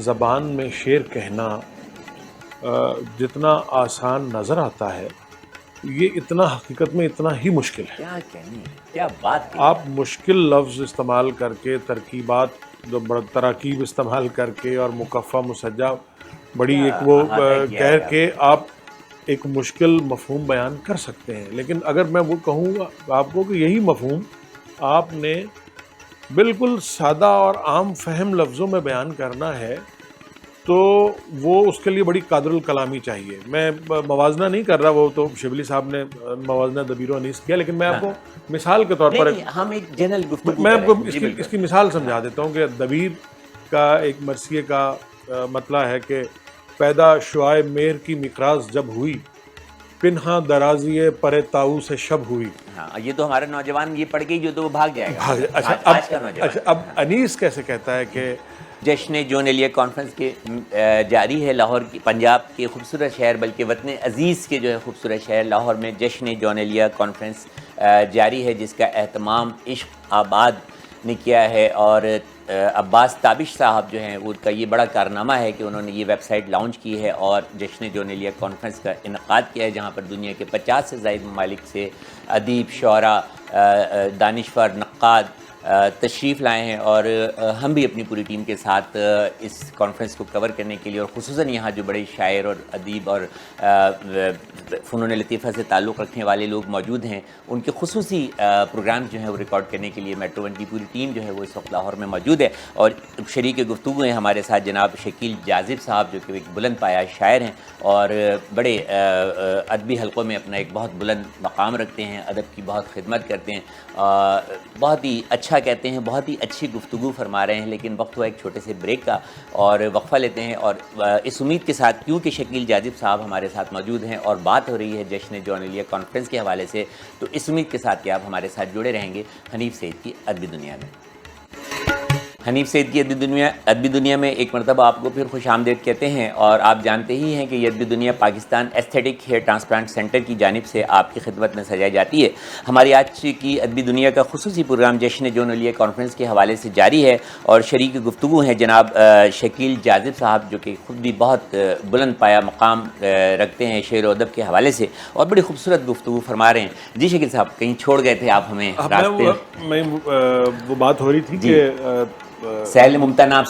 B: زبان میں شعر کہنا جتنا آسان نظر آتا ہے، یہ اتنا حقیقت میں اتنا ہی مشکل ہے.
A: کیا کہنے، کیا بات.
B: آپ مشکل لفظ استعمال کر کے، تراکیب استعمال کر کے اور مکفہ مسجع بڑی ایک وہ کہہ کے آپ ایک مشکل مفہوم بیان کر سکتے ہیں. لیکن اگر میں وہ کہوں گا آپ کو کہ یہی مفہوم آپ نے بالکل سادہ اور عام فہم لفظوں میں بیان کرنا ہے تو وہ اس کے لیے بڑی قادر الکلامی چاہیے. میں موازنہ نہیں کر رہا، وہ تو شبلی صاحب نے موازنہ دبیر و انیس کیا، لیکن میں آپ کو مثال کے طور پر
A: ہم ایک جنرل گفتگو
B: میں آپ کو اس کی مثال سمجھا دیتا ہوں کہ دبیر کا ایک مرثیے کا مطلع ہے کہ پیدا شعاع مہر کی مقراض جب ہوئی، پنہاں درازی پر تاؤ سے شب ہوئی.
A: یہ تو ہمارا نوجوان یہ پڑھ کے جو تو وہ بھاگ جائے گا.
B: اچھا اب انیس کیسے کہتا ہے کہ
A: جشن جون ایلیا کانفرنس کے جاری ہے لاہور کی، پنجاب کے خوبصورت شہر بلکہ وطن عزیز کے جو ہے خوبصورت شہر لاہور میں جشن جون ایلیا کانفرنس جاری ہے، جس کا اہتمام عشق آباد نے کیا ہے. اور عباس تابش صاحب جو ہیں ان کا یہ بڑا کارنامہ ہے کہ انہوں نے یہ ویب سائٹ لانچ کی ہے اور جشن جون ایلیا کانفرنس کا انعقاد کیا ہے، جہاں پر دنیا کے 50 سے زائد ممالک سے ادیب، شعراء، دانشور، نقاد تشریف لائے ہیں. اور ہم بھی اپنی پوری ٹیم کے ساتھ اس کانفرنس کو کور کرنے کے لیے، اور خصوصاً یہاں جو بڑے شاعر اور ادیب اور فنون لطیفہ سے تعلق رکھنے والے لوگ موجود ہیں، ان کے خصوصی پروگرام جو ہیں وہ ریکارڈ کرنے کے لیے میٹرو ون کی پوری ٹیم جو ہے وہ اس وقت لاہور میں موجود ہے. اور شریک گفتگو ہیں ہمارے ساتھ جناب شکیل جاذب صاحب، جو کہ ایک بلند پایہ شاعر ہیں اور بڑے ادبی حلقوں میں اپنا ایک بہت بلند مقام رکھتے ہیں، ادب کی بہت خدمت کرتے ہیں، بہت ہی اچھا کہتے ہیں، بہت ہی اچھی گفتگو فرما رہے ہیں. لیکن وقت ہوا ایک چھوٹے سے بریک کا اور وقفہ لیتے ہیں، اور اس امید کے ساتھ کیونکہ شکیل جاذب صاحب ہمارے ساتھ موجود ہیں اور بات ہو رہی ہے جشن جون ایلیا کانفرنس کے حوالے سے، تو اس امید کے ساتھ کہ آپ ہمارے ساتھ جڑے رہیں گے حنیف سعید کی ادبی دنیا میں. حنیف سعید کی ادبی دنیا میں ایک مرتبہ آپ کو پھر خوش آمدید کہتے ہیں. اور آپ جانتے ہی ہیں کہ یہ ادبی دنیا Pakistan aesthetic hair transplant centre کی جانب سے آپ کی خدمت میں سجائی جاتی ہے. ہماری آج کی ادبی دنیا کا خصوصی پروگرام جشن جون ایلیا کانفرنس کے حوالے سے جاری ہے، اور شریک گفتگو ہیں جناب شکیل جاذب صاحب، جو کہ خود بھی بہت بلند پایہ مقام رکھتے ہیں شعر و ادب کے حوالے سے اور بڑی خوبصورت گفتگو فرما رہے ہیں. جی شکیل صاحب، کہیں چھوڑ گئے تھے آپ ہمیں راستے
B: میں؟ وہ بات ہو رہی تھی کہ
A: سہل ممتنع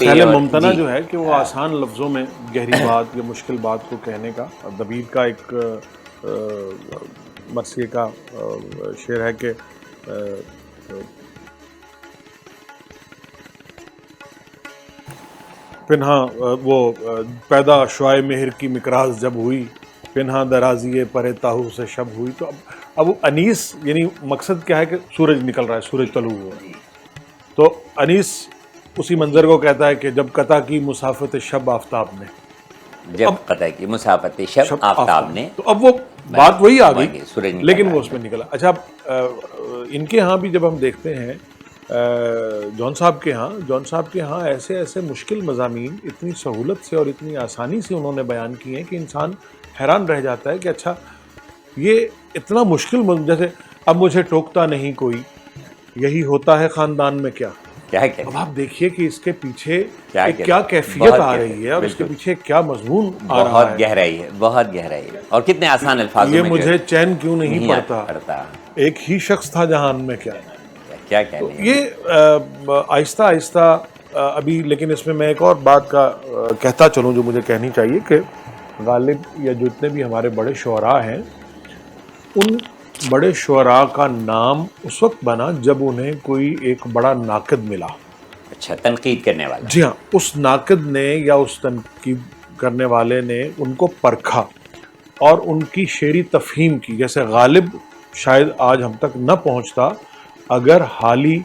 B: جو ہے کہ وہ آسان لفظوں میں گہری بات یا مشکل بات کو کہنے کا. دبیر کا ایک مرثیے کا شعر ہے کہ پنہاں وہ پیدا شعاع مہر کی مقراض جب ہوئی، پنہاں درازی پر تاہو سے شب ہوئی. تو اب انیس یعنی مقصد کیا ہے کہ سورج نکل رہا ہے، سورج طلوع ہوا ہے. تو انیس اسی منظر کو کہتا ہے کہ جب قطع کی مسافت شب آفتاب نے،
A: جب قطع کی مسافت شب آفتاب نے،
B: تو اب وہ بات وہی آ گئی
A: سورج نکل
B: لیکن
A: آیا۔
B: وہ اس میں نکلا۔ اچھا ان کے ہاں بھی جب ہم دیکھتے ہیں جون صاحب کے ہاں ایسے ایسے مشکل مضامین اتنی سہولت سے اور اتنی آسانی سے انہوں نے بیان کیے ہیں کہ انسان حیران رہ جاتا ہے کہ اچھا یہ اتنا مشکل، جیسے اب مجھے ٹوکتا نہیں کوئی، یہی ہوتا ہے خاندان میں کیا۔ اب آپ دیکھیے کہ اس کے پیچھے کیا کیفیت آ رہی ہے اور اس کے پیچھے کیا مضمون آ رہا ہے،
A: بہت گہرائی ہے، بہت گہرائی ہے، اور کتنے آسان الفاظوں
B: یہ
A: میں
B: مجھے چین کیوں نہیں
A: پڑتا
B: ایک ہی شخص تھا جہان میں کیا۔
A: کیا کہنے ہیں۔
B: یہ آہستہ آہستہ ابھی، لیکن اس میں ایک اور بات کا کہتا چلوں جو مجھے کہنی چاہیے کہ غالب یا جتنے بھی ہمارے بڑے شعراء ہیں، ان بڑے شعراء کا نام اس وقت بنا جب انہیں کوئی ایک بڑا ناقد ملا۔
A: اچھا، تنقید کرنے والا۔
B: جی ہاں، اس ناقد نے یا اس تنقید کرنے والے نے ان کو پرکھا اور ان کی شعری تفہیم کی۔ جیسے غالب شاید آج ہم تک نہ پہنچتا اگر حالی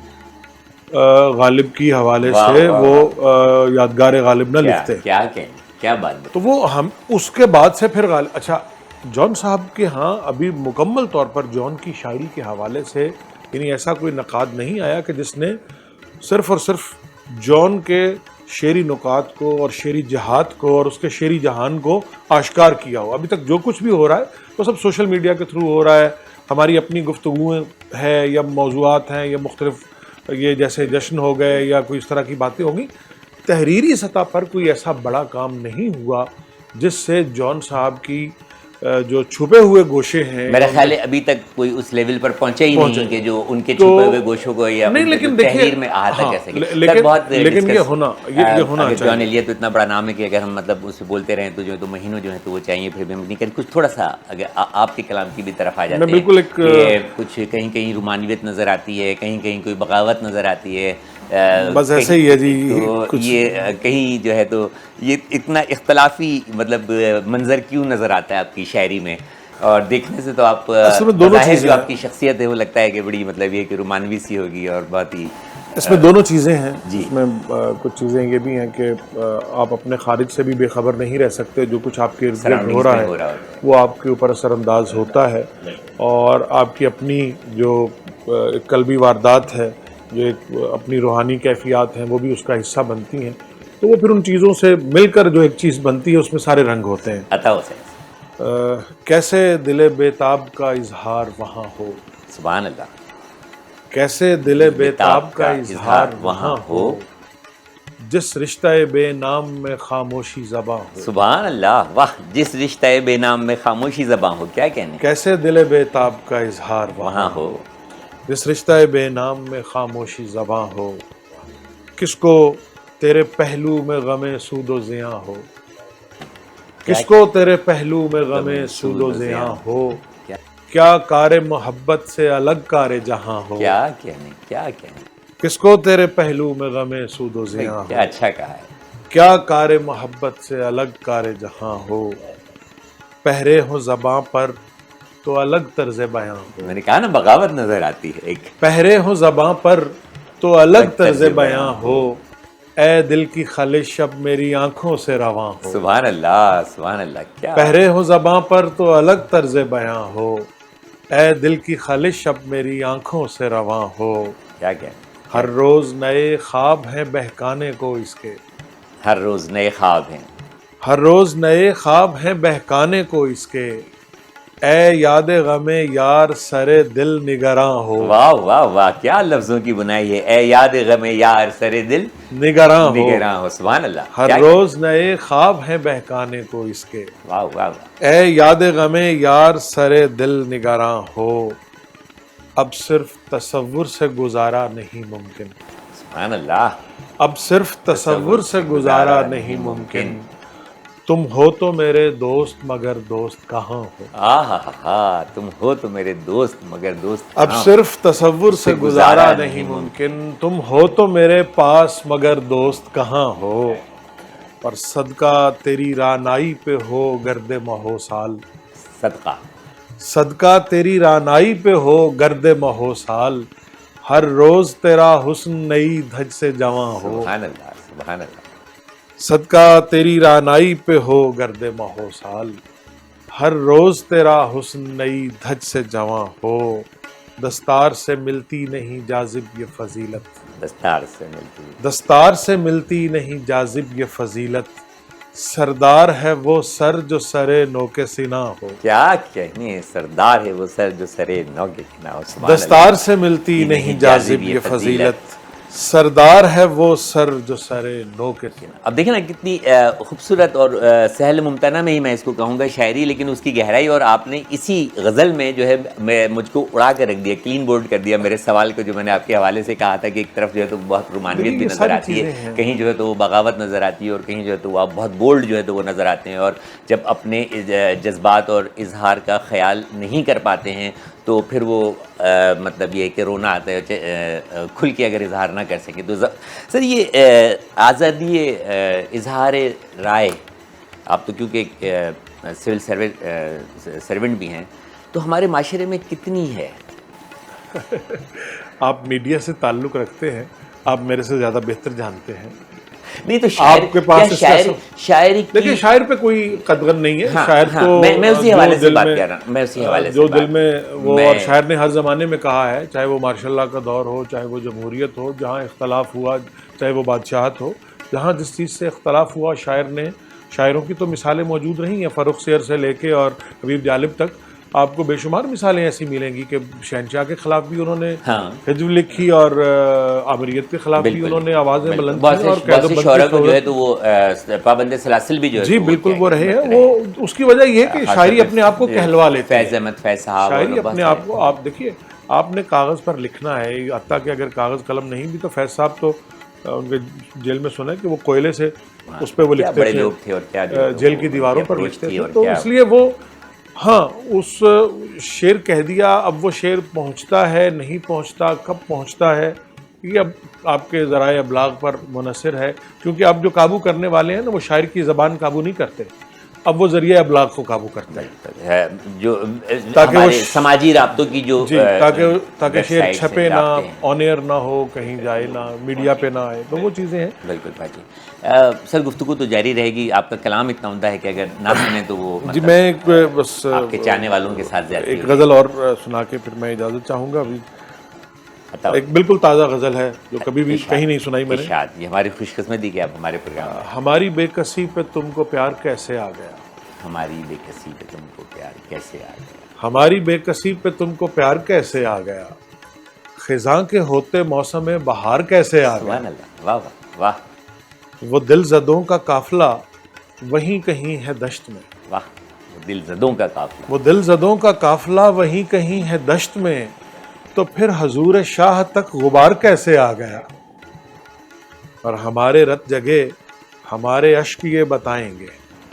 B: غالب کی حوالے سے وہ یادگار غالب نہ لکھتے۔
A: کیا بات۔
B: تو وہ ہم اس کے بعد سے پھر غالب، اچھا جون صاحب کے ہاں ابھی مکمل طور پر جون کی شاعری کے حوالے سے یعنی ایسا کوئی نقاد نہیں آیا کہ جس نے صرف اور صرف جون کے شعری نکات کو اور شعری جہات کو اور اس کے شعری جہان کو آشکار کیا ہو۔ ابھی تک جو کچھ بھی ہو رہا ہے وہ سب سوشل میڈیا کے تھرو ہو رہا ہے، ہماری اپنی گفتگویں ہے یا موضوعات ہیں یا مختلف یہ جیسے جشن ہو گئے یا کوئی اس طرح کی باتیں ہوں گی۔ تحریری سطح پر کوئی ایسا بڑا کام نہیں ہوا جس سے جون صاحب کی جو چھپے ہوئے گوشے ہیں،
A: میرا خیال ہے ابھی تک کوئی اس لیول پر پہنچے ہی نہیں کہ جو ان کے چھپے ہوئے گوشوں کو یا تحریر میں احاطہ کر سکے۔
B: لیکن یہ ہونا چاہیے۔
A: جون ایلیٹ تو اتنا بڑا نام ہے کہ اگر ہم مطلب اس سے بولتے رہیں تو جو تو مہینوں جو ہے تو وہ چاہیے، پھر بھی ہم نہیں کریں۔ کچھ تھوڑا سا اگر آپ کے کلام کی بھی طرف آ جاتے ہیں کہ کچھ کہیں کہیں رومانویت نظر آتی ہے، کہیں کہیں کوئی بغاوت نظر آتی ہے،
B: بس ایسے ہی ہے جی۔
A: یہ کہیں جو ہے تو یہ اتنا اختلافی مطلب منظر کیوں نظر آتا ہے آپ کی شاعری میں؟ اور دیکھنے سے تو آپ ظاہر جو آپ کی شخصیت ہے وہ لگتا ہے کہ بڑی مطلب یہ کہ رومانوی سی ہوگی اور بہت ہی۔
B: اس میں دونوں چیزیں ہیں جی۔ اس میں کچھ چیزیں یہ بھی ہیں کہ آپ اپنے خارج سے بھی بے خبر نہیں رہ سکتے، جو کچھ آپ کے ارد گرد ہو رہا ہے وہ آپ کے اوپر اثر انداز ہوتا ہے، اور آپ کی اپنی جو قلبی واردات ہے، جو ایک اپنی روحانی کیفیات ہیں وہ بھی اس کا حصہ بنتی ہیں، تو وہ پھر ان چیزوں سے مل کر جو ایک چیز بنتی ہے اس میں سارے رنگ ہوتے ہیں۔
A: عطا ہو سکے۔
B: کیسے دل بیتاب کا اظہار وہاں ہو،
A: سبحان اللہ،
B: کیسے دل بیتاب کا اظہار وہاں ہو، جس رشتہ بے نام میں خاموشی زباں ہو۔
A: سبحان اللہ، واہ، جس رشتہ بے نام میں خاموشی زباں ہو، کیا کہنے۔
B: کیسے دل بیتاب کا اظہار وہاں ہو، جس رشتہ بے نام میں خاموشی زباں ہو، کس کو تیرے پہلو میں غم سود و زیاں ہو، کس کو تیرے پہلو میں غم سود و زیاں ہو، کیا کار محبت سے الگ کار جہاں ہو۔
A: کیا کہنے، کیا کہنے،
B: کس کو تیرے پہلو میں غم سود و زیاں ہو،
A: کیا اچھا کہا ہے۔
B: کیا کار محبت سے الگ کار جہاں ہو، پہرے ہو زباں پر تو الگ طرز بیاں ہو۔
A: میں نے کہا نا بغاوت نظر آتی ہے ایک۔
B: پہرے ہو زباں پر تو الگ طرز بیاں ہو، اے دل کی خلش اب میری آنکھوں سے رواں ہو۔
A: سبحان اللہ، سبحان اللہ، کیا
B: پہرے ہو زباں پر تو الگ طرز بیاں ہو، اے دل کی خلش اب میری آنکھوں سے رواں ہو۔
A: کیا کہنے۔
B: ہر روز نئے خواب ہیں بہکانے کو اس کے،
A: ہر روز نئے خواب ہیں،
B: ہر روز نئے خواب ہیں بہکانے کو اس کے، اے یاد غم یار سرے دل نگراں ہو۔
A: واہ واہ واہ، کیا لفظوں کی بنائی ہے، اے یاد غم یار سرے دل
B: نگراں
A: ہو۔ سبحان اللہ،
B: ہر روز نئے خواب ہیں بہکانے کو اس کے،
A: واہ واہ واہ،
B: اے یاد غم یار سرے دل نگراں ہو، اب صرف تصور سے گزارا نہیں ممکن،
A: سبحان اللہ،
B: اب صرف تصور سے گزارا نہیں ممکن، تم ہو تو میرے دوست مگر دوست کہاں ہو۔
A: ہاں، تم ہو تو میرے دوست مگر دوست
B: اب صرف تصور سے گزارا نہیں ممکن، تم ہو تو میرے پاس مگر دوست کہاں ہو، اور صدقہ تیری رعنائی پہ ہو گرد مہو سال،
A: صدقہ
B: صدقہ تیری رعنائی پہ ہو گرد مہو سال، ہر روز تیرا حسن نئی دھج سے جواں ہو،
A: سبحان اللہ، سبحان اللہ.
B: صدقہ تیری رعنائی پہ ہو گرد ماہو سال، ہر روز تیرا حسن نئی دھج سے جواں ہو، دستار سے ملتی نہیں جاذب یہ فضیلت،
A: دستار سے ملتی.
B: دستار سے ملتی نہیں جاذب یہ فضیلت، سردار ہے وہ سر جو سرے نو کے سنا ہو،
A: کیا کہنے، سردار ہے وہ سر جو سرے نو کے کنا ہو. سبحان
B: دستار
A: اللہ.
B: سے ملتی نہیں جاذب یہ فضیلت، سردار ہے وہ سر جو سرے نو کے سنا.
A: اب دیکھیں نا کتنی خوبصورت اور سہل ممتنع میں ہی میں اس کو کہوں گا شاعری، لیکن اس کی گہرائی، اور آپ نے اسی غزل میں جو ہے مجھ کو اڑا کر رکھ دیا، کلین بورڈ کر دیا میرے سوال کو، جو میں نے آپ کے حوالے سے کہا تھا کہ ایک طرف جو ہے تو بہت رومانویت بھی نظر آتی ہے، کہیں جو ہے تو وہ بغاوت نظر آتی ہے، اور کہیں جو ہے تو وہ آپ بہت بولڈ جو ہے تو وہ نظر آتے ہیں، اور جب اپنے جذبات اور اظہار کا خیال نہیں کر پاتے ہیں تو پھر وہ مطلب یہ کہ رونا آتا ہے، کھل کے اگر اظہار نہ کر سکیں تو. سر یہ آزادی اظہار رائے، آپ تو کیونکہ ایک سول سرونٹ بھی ہیں، تو ہمارے معاشرے میں کتنی ہے؟
B: آپ میڈیا سے تعلق رکھتے ہیں، آپ میرے سے زیادہ بہتر جانتے ہیں.
A: نہیں تو
B: آپ کے پاس
A: شاعری
B: دیکھیں، شاعر پہ کوئی قدغن نہیں ہے. شاعر تو
A: میں اسی حوالے سے بات کر رہا ہوں، میں اسی حوالے سے
B: جو دل میں وہ، اور شاعر نے ہر زمانے میں کہا ہے، چاہے وہ مارشاء اللہ کا دور ہو، چاہے وہ جمہوریت ہو، جہاں اختلاف ہوا، چاہے وہ بادشاہت ہو، جہاں جس چیز سے اختلاف ہوا، شاعروں کی تو مثالیں موجود رہی ہیں. فروخ سیر سے لے کے اور حبیب جالب تک آپ کو بے شمار مثالیں ایسی ملیں گی کہ شہنشاہ کے خلاف بھی انہوں نے ہجو لکھی، اور آمریت کے خلاف بھی انہوں نے آوازیں بلند کی، اور قید و بند
A: شعراء کو جو ہے تو وہ پابند سلاسل بھی جو ہے
B: جی بالکل وہ رہے ہیں. وہ اس کی وجہ یہ ہے کہ شاعری اپنے آپ کو کہلوا لیتے ہیں.
A: فیض احمد فیض صاحب،
B: شاعری اپنے آپ کو، آپ دیکھیے، آپ نے کاغذ پر لکھنا ہے، حتیٰ کہ اگر کاغذ قلم نہیں بھی تو فیض صاحب تو ان کے جیل میں سنا ہے کہ وہ کوئلے سے اس پہ وہ لکھتے تھے، جیل کی دیواروں پر لکھتے تھے. تو اس لیے وہ، ہاں، اس شعر کہہ دیا. اب وہ شعر پہنچتا ہے نہیں پہنچتا، کب پہنچتا ہے، یہ اب آپ کے ذرائع ابلاغ پر منحصر ہے، کیونکہ آپ جو قابو کرنے والے ہیں نا، وہ شاعر کی زبان قابو نہیں کرتے، اب وہ ذریعہ ابلاغ کو قابو کرتے
A: ہیں، جو ہمارے سماجی رابطوں کی جو،
B: تاکہ شعر چھپے نہ، آن ایئر نہ ہو، کہیں جائے نہ، میڈیا پہ نہ آئے. تو وہ چیزیں ہیں.
A: بالکل بھائی جی. سر گفتگو تو جاری رہے گی، آپ کا کلام اتنا عمدہ ہے کہ اگر نہ سنیں تو وہ
B: جی میں ایک بس
A: آپ کے چاہنے والوں کے ساتھ زیادتی
B: ایک غزل اور سنا کے پھر میں اجازت چاہوں گا. ابھی ایک بالکل تازہ غزل ہے جو کبھی بھی کہیں نہیں سنائی میں نے.
A: یہ ہماری خوش قسمتی کہ آپ ہمارے پروگرام میں.
B: ہماری بے کسی پہ تم کو پیار کیسے آ گیا،
A: ہماری بے کسی پہ تم کو پیار کیسے آ گیا،
B: ہماری بے کسی پہ تم کو پیار کیسے آ گیا، خزاں کے ہوتے موسم بہار کیسے آ گیا.
A: سبحان اللہ، واہ واہ واہ.
B: وہ دل زدوں کا قافلہ وہیں کہیں ہے دشت میں،
A: واہ. وہ دل زدوں کا قافلہ،
B: وہ دل زدوں کا قافلہ وہیں کہیں ہے دشت میں، تو پھر حضور شاہ تک غبار کیسے آ گیا. اور ہمارے رت جگے ہمارے اشک یہ بتائیں گے،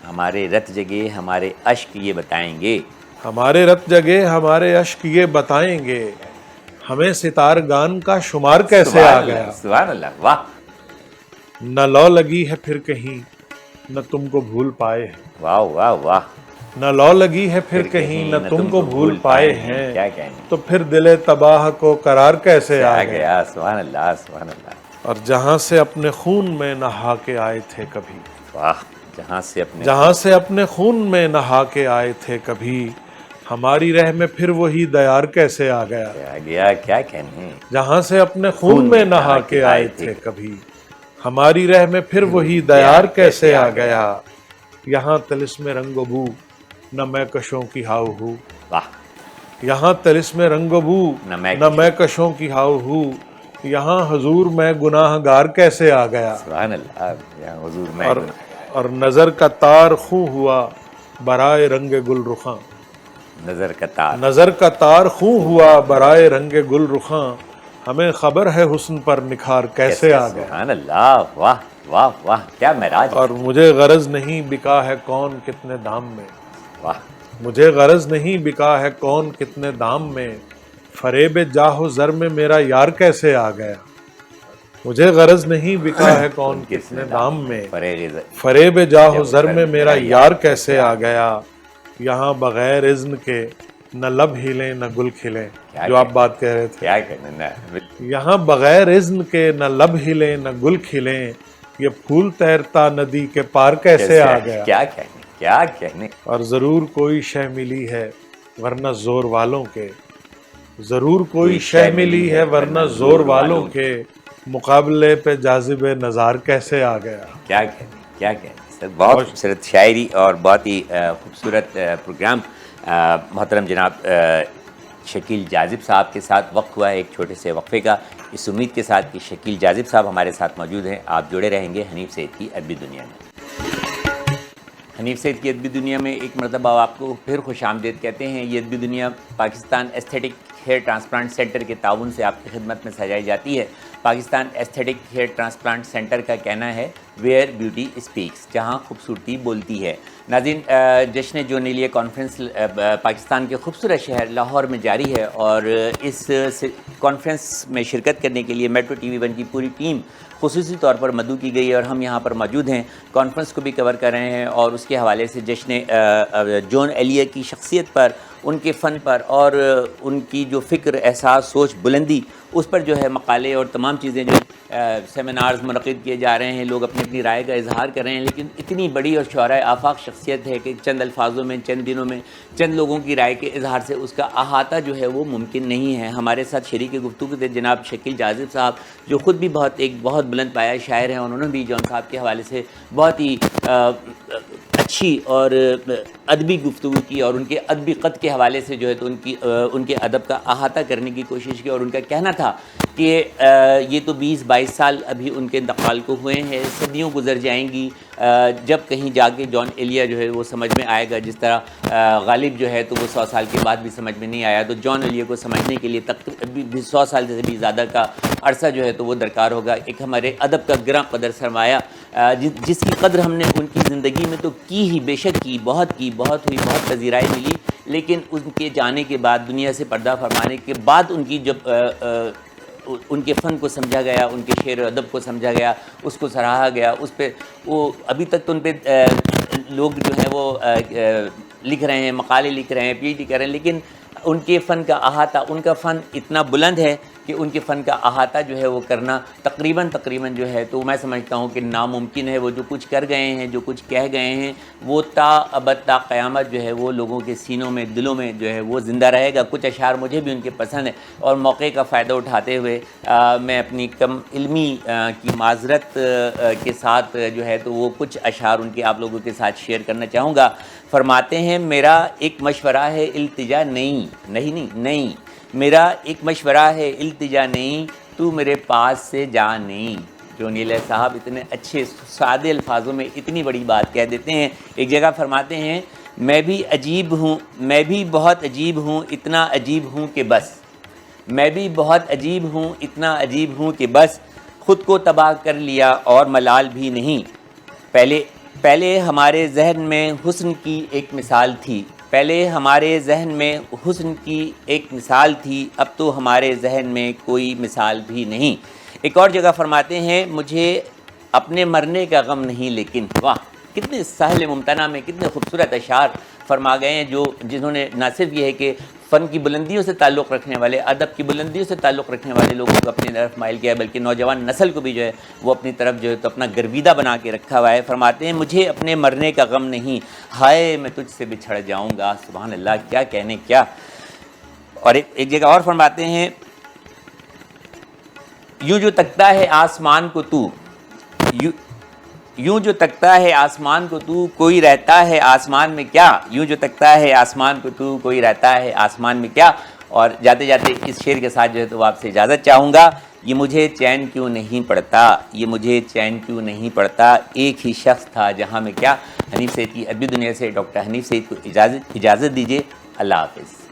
A: ہمارے رت جگے ہمارے اشک یہ بتائیں گے،
B: ہمارے رت جگے ہمارے اشک یہ بتائیں گے، ہمیں ستار گان کا شمار کیسے آ گیا.
A: سبحان اللہ، واہ.
B: نہ لو لگی ہے پھر کہیں نہ تم کو بھول پائے ہیں،
A: واہ واہ واہ.
B: نہ لو لگی ہے پھر کہیں نہ تم کو بھول پائے ہیں،
A: کیا کہنے،
B: تو پھر دل تباہ کو قرار کیسے آ گیا.
A: سبحان اللہ، سبحان اللہ.
B: اور جہاں سے اپنے خون میں نہا کے آئے تھے کبھی،
A: واہ. جہاں سے
B: اپنے خون میں نہا کے آئے تھے کبھی، ہماری رہ میں پھر وہی دیار کیسے آ گیا.
A: کیا کہنے،
B: جہاں سے اپنے خون میں نہا کے آئے تھے کبھی، ہماری رہ میں پھر وہی دیار کیسے آ گیا. یہاں طلسم رنگ و بو نہ میں کشوں کی ہاؤ ہو،
A: واہ.
B: یہاں طلسم رنگ و بو نہ میں کشوں کی ہاؤ ہو، یہاں حضور میں گناہ گار کیسے آ گیا.
A: سبحان اللہ. یہاں حضور میں،
B: اور نظر کا تار خوں ہوا برائے رنگ گل رخاں، نظر کا تار خوں ہوا برائے رنگ گل رخاں، ہمیں خبر ہے حسن پر نکھار کیسے آ گیا.
A: سبحان اللہ، واہ واہ واہ. کیا معراج.
B: اور مجھے غرض نہیں بکا ہے کون کتنے دام میں،
A: واہ.
B: مجھے غرض نہیں بکا ہے کون کتنے دام میں، فریب جاہ و زر میں میرا یار کیسے آ گیا. مجھے غرض نہیں بکا ہے کون کتنے دام میں، فریب جاہ و زر میں میرا یار کیسے آ گیا. یہاں بغیر اذن کے نہ لب ہلیں نہ گل کھلیں،
A: کیا
B: جو آپ بات کہہ رہے تھے.
A: کیا کہنا
B: یہاں بغیر اذن کے نہ لب ہلیں نہ گل کھلیں، یہ پھول تیرتا ندی کے پار کیسے آ گیا.
A: کیا کہنے.
B: اور ضرور کوئی شے ملی ہے ورنہ زور والوں کے، ضرور کوئی شے ملی ہے ورنہ زور والوں کے، مقابلے پہ جاذب نظار کیسے آ گیا.
A: کیا کہنے سر، بہت خوبصورت شاعری اور بہت ہی خوبصورت پروگرام. محترم جناب شکیل جاذب صاحب کے ساتھ وقت ہوا ہے ایک چھوٹے سے وقفے کا، اس امید کے ساتھ کہ شکیل جاذب صاحب ہمارے ساتھ موجود ہیں. آپ جڑے رہیں گے حنیف سید کی ادبی دنیا میں. حنیف سید کی ادبی دنیا میں ایک مرتبہ آپ کو پھر خوش آمدید کہتے ہیں. یہ ادبی دنیا Pakistan aesthetic hair transplant centre کے تعاون سے آپ کی خدمت میں سجائی جاتی ہے. Pakistan aesthetic hair transplant centre کا کہنا ہے ویئر بیوٹی اسپیکس، جہاں خوبصورتی بولتی ہے. ناظرین، جشن جونیلیہ کانفرنس پاکستان کے خوبصورت شہر لاہور میں جاری ہے، اور اس کانفرنس میں شرکت کرنے کے لیے میٹرو ٹی وی 1 کی پوری ٹیم خصوصی طور پر مدعو کی گئی ہے، اور ہم یہاں پر موجود ہیں. کانفرنس کو بھی کور کر رہے ہیں، اور اس کے حوالے سے جشن جون ایلیہ کی شخصیت پر، ان کے فن پر، اور ان کی جو فکر، احساس، سوچ، بلندی، اس پر جو ہے مقالے اور تمام چیزیں جو سیمینارز منعقد کیے جا رہے ہیں. لوگ اپنی اپنی رائے کا اظہار کر رہے ہیں، لیکن اتنی بڑی اور شعراء آفاق شخصیت ہے کہ چند الفاظوں میں، چند دنوں میں، چند لوگوں کی رائے کے اظہار سے اس کا احاطہ جو ہے وہ ممکن نہیں ہے. ہمارے ساتھ شریک گفتگو تھے جناب شکیل جاذب صاحب، جو خود بھی ایک بہت بلند پایہ شاعر ہیں. انہوں نے بھی جون صاحب کے حوالے سے بہت ہی اچھی اور ادبی گفتگو کی، اور ان کے ادبی قد کے حوالے سے جو ہے تو ان کے ادب کا احاطہ کرنے کی کوشش کی. اور ان کا کہنا تھا کہ یہ تو 20-22 سال ابھی ان کے انتقال کو ہوئے ہیں، صدیوں گزر جائیں گی، جب کہیں جا کے جون ایلیہ جو ہے وہ سمجھ میں آئے گا. جس طرح غالب جو ہے تو وہ 100 سال کے بعد بھی سمجھ میں نہیں آیا، تو جون ایلیہ کو سمجھنے کے لیے تقریباً 100 سال سے بھی زیادہ کا عرصہ جو ہے تو وہ درکار ہوگا. ایک ہمارے ادب کا گراں قدر سرمایہ، جس کی قدر ہم نے ان کی زندگی میں تو کی ہی، بے شک کی، بہت ہوئی، بہت پذیرائی ملی، لیکن ان کے جانے کے بعد، دنیا سے پردہ فرمانے کے بعد، ان کی جب ان کے فن کو سمجھا گیا، ان کے شعر و ادب کو سمجھا گیا، اس کو سراہا گیا، اس پہ وہ ابھی تک تو ان پہ لوگ جو ہیں وہ لکھ رہے ہیں، مقالے لکھ رہے ہیں، پی ایچ ڈی کر رہے ہیں، لیکن ان کے فن کا احاطہ، ان کا فن اتنا بلند ہے کہ ان کے فن کا احاطہ جو ہے وہ کرنا تقریباً جو ہے تو میں سمجھتا ہوں کہ ناممکن ہے. وہ جو کچھ کر گئے ہیں، جو کچھ کہہ گئے ہیں، وہ تا ابد، تا قیامت جو ہے وہ لوگوں کے سینوں میں، دلوں میں جو ہے وہ زندہ رہے گا. کچھ اشعار مجھے بھی ان کے پسند ہیں، اور موقع کا فائدہ اٹھاتے ہوئے میں اپنی کم علمی کی معذرت کے ساتھ جو ہے تو وہ کچھ اشعار ان کے آپ لوگوں کے ساتھ شیئر کرنا چاہوں گا. فرماتے ہیں میرا ایک مشورہ ہے التجا نہیں، میرا ایک مشورہ ہے التجا نہیں، تو میرے پاس سے جا نہیں. جون ایلیہ صاحب اتنے اچھے سادے الفاظوں میں اتنی بڑی بات کہہ دیتے ہیں. ایک جگہ فرماتے ہیں میں بھی بہت عجیب ہوں، اتنا عجیب ہوں کہ بس، میں بھی بہت عجیب ہوں، اتنا عجیب ہوں کہ بس، خود کو تباہ کر لیا اور ملال بھی نہیں. پہلے ہمارے ذہن میں حسن کی ایک مثال تھی، اب تو ہمارے ذہن میں کوئی مثال بھی نہیں. ایک اور جگہ فرماتے ہیں مجھے اپنے مرنے کا غم نہیں، لیکن واہ کتنے سہل ممتنع میں کتنے خوبصورت اشعار فرما گئے ہیں، جنہوں نے نہ صرف یہ ہے کہ فن کی بلندیوں سے تعلق رکھنے والے، ادب کی بلندیوں سے تعلق رکھنے والے لوگوں کو اپنی طرف مائل کیا ہے، بلکہ نوجوان نسل کو بھی جو ہے وہ اپنی طرف جو ہے تو اپنا گرویدہ بنا کے رکھا ہوا ہے. فرماتے ہیں مجھے اپنے مرنے کا غم نہیں، ہائے میں تجھ سے بچھڑ جاؤں گا. سبحان اللہ، کیا کہنے کیا. اور ایک جگہ اور فرماتے ہیں یوں جو تکتا ہے آسمان کو تو، یوں جو تکتا ہے آسمان کو تو، کوئی رہتا ہے آسمان میں کیا، یوں جو تکتا ہے آسمان کو تو، کوئی رہتا ہے آسمان میں کیا. اور جاتے جاتے اس شعر کے ساتھ جو ہے تو آپ سے اجازت چاہوں گا. یہ مجھے چین کیوں نہیں پڑتا، یہ مجھے چین کیوں نہیں پڑتا، ایک ہی شخص تھا جہاں میں کیا. حنیف سید کی ادبی دنیا سے ڈاکٹر حنیف سید کو اجازت دیجیے. اللہ حافظ.